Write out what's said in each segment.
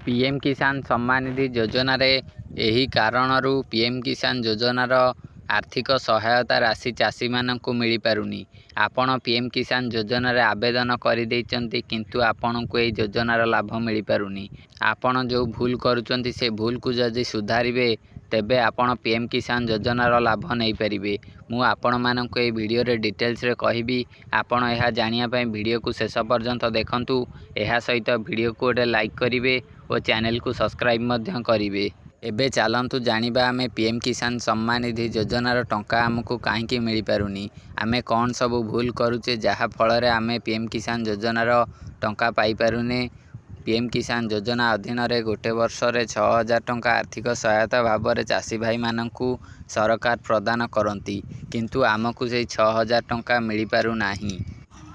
PM किसान सम्मान निधि योजना रे एही कारणरू पीएम किसान योजनार आर्थिक सहायता राशि चाषी मानक मिल पारुनी। आपण पीएम किसान योजना रे आवेदन कर देइचंती किंतु आपण को एही योजनार लाभ मिल पारुनी। आपण जो भूल करूचंती से भूल को जदि सुधारिबे तेबे आपण पीएम किसान योजनार लाभ नहीं पारिबे। मु आपण मानक ए वीडियो रे डिटेल्स रे कहिबी। आपण एहा जानिया पय वीडियो को शेष पर्यंत देखंतु। एहा सहित वीडियो को गोटे लाइक करिवे और चैनल को सब्सक्राइब मध्य करिवे। एबे चालंतु जानिबा आमे पीएम किसान सम्मान निधि योजनार टंका हमकु काहेकि मिल पारुनी। आमे कौन सब भूल करूचे जहा फल रे आमे पीएम किसान योजनार टंका पाई पारुने। पीएम किसान योजना अधीन रे गोटे वर्ष रे 6000 टंका आर्थिक सहायता भाव रे चाषी भाई मानकु सरकार प्रदान करंती किंतु आमकु से 6000 टंका मिल पारु नाही।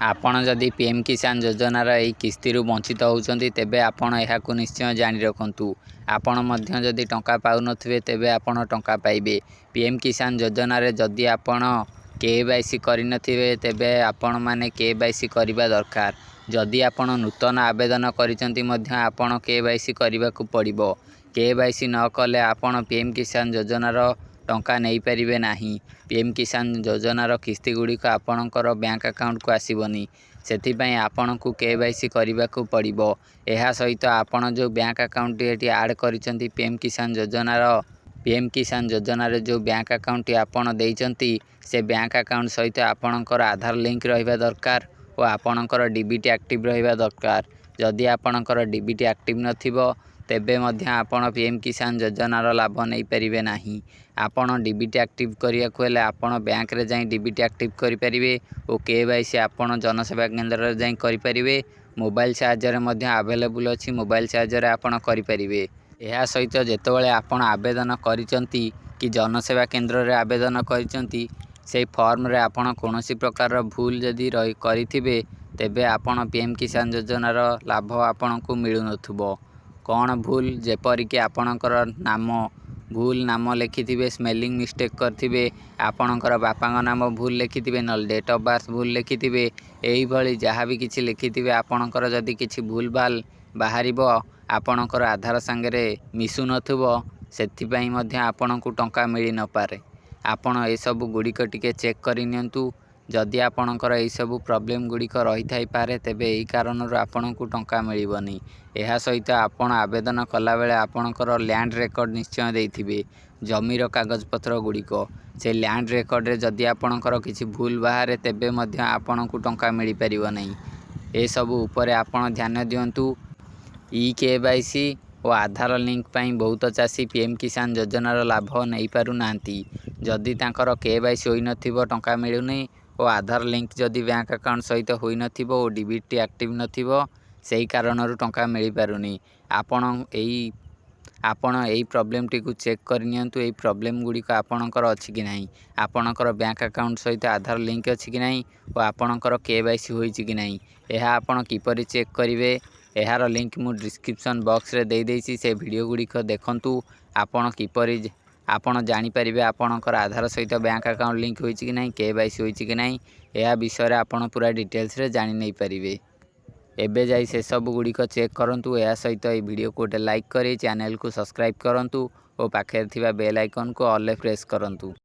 आपण जदि पीएम किसान योजनार एई किस्ती वंचित होउचंती तेबे आपण एहाकु निश्चय जानि रखंतु। आपण मध्य जदि टंका पाउ नथिबे तेबे आपण टंका पाइबे। पीएम किसान योजना रे जदि आपण केवाईसी करि नथिबे तेबे आपण माने केवाईसी करिबा दरकार। जदि आपण नूतन आवेदन करिसंती मध्य आपण केवाईसी करिबाकू पड़िबो। केवाईसी न कले आपण पीएम किसान योजनार टंका नहीं पारिबे नाही। पीएम किसान योजनार किस्ती गुड़िक आपणकर बैंक अकाउंट को आसीबनी। सेथिपई आपणकू केवाईसी करिबाकू पड़िबो। एहा सहित आपण जो बैंक अकाउंट एटी ऐड करिसंती पीएम किसान योजना रे जो बैंक अकाउंट आपण देइचंती से बैंक अकाउंट सहित आपणकर आधार लिंक रहिबा दरकार और आपणकर डीबीटी एक्टिव रहिबा दरकार। जदि आपणकर डीबीटी एक्टिव नथिबो तेबे मध्य आपण पीएम किसान योजनार लाभ नहीं पारिबे नाही। आपण डीबीटी एक्टिव करिया को हेले आपण बैंक रे जाई डीबीटी एक्टिव करि परिबे और केवाईसी आपण जनसेवा केंद्र रे जाई करि परिबे। मोबाइल साहाय्य रे मध्य अवेलेबल अछि। मोबाइल साहाय्य रे आपण करि परिबे। एहा सहित जेतेबेले आपण आवेदन करिसंती कि जनसेवा केंद्र रे आवेदन करिसंती से फॉर्म रे आपण कोनोसी प्रकार भूल जदि करिथिबे तेबे आपण पीएम किसान योजनार लाभ आपण को मिलु नथुबो। कौन भूल जेपरि कि आपणकर नाम भूल नाम लिखिथिबे, स्पेलिंग मिस्टेक करथिबे, आपणकर बापांग नाम भूल लिखिथिबे नल डेट ऑफ बर्थ भूल लिखिथिबे। एही भली जहा भी किछि लिखिथिबे आपणकर जदि किछि भूल भाल बाहरिबो आपणकर आधार संगे मिसु नथुबो सेथिपई मध्य आपणकू टंका मिली न पारे। आपण ए सब गुड़िक टिके चेक करि नियंतु। जदि आपणकर ए सब प्रॉब्लम गुड़िक रही थाई पारे तेबे एही कारणरू आपणकू टंका मिलिबनी। एहा सहित आपण आवेदन कला बेले आपणकर लैंड रेकर्ड निश्चय देइथिबे। जमीर कागज पत्र गुड़िक से लैंड रेकर्ड रे जदि आपणकर किछि भूल बाहरे तेबे मध्य आपणकू टंका मिली परिबो नहीं। ए सब ऊपर आपण ध्यान दियंतु। ई केवाईसी और आधार लिंक पई बहुत चाषी पीएम किसान योजनार लाभ नहीं पारु नांती। जदि तांकर केवाईसी होई नथिबो टंका मिलुनी और आधार लिंक जदि बैंक अकाउंट सहित होई नथिबो और डीबीटी एक्टिव नथिबो सेही कारणरू टंका मिली पारुनी। आपण एई प्रॉब्लम टी को चेक कर नियंतु। एई प्रॉब्लम गुड़िक आपणकर अछि कि नाही, आपणकर बैंक अकाउंट सहित आधार लिंक अछि कि नाही और आपणकर केवाईसी होईछि कि नाही। एहा आपण किपरि चेक करिवे एहार लिंक मु डिस्क्रिप्शन बॉक्स रे दे देइछि। से वीडियो गुड़िक देखंतु। आपण किपरि आपण जानि परिबे आपणकर आधार सहित बैंक अकाउंट लिंक होईछि कि नाही, केवाईसी होईछि कि नाही। एहा विषय रे आपण पूरा डिटेल्स रे जानि नै परिबे। एबे जाई से सब गुड़िक चेक करंतु। एहा सहित ए वीडियो को गोटे लाइक करी चैनल को सब्सक्राइब करंतु और पाखे थिबा बेल आइकन को ऑल प्रेस करंतु।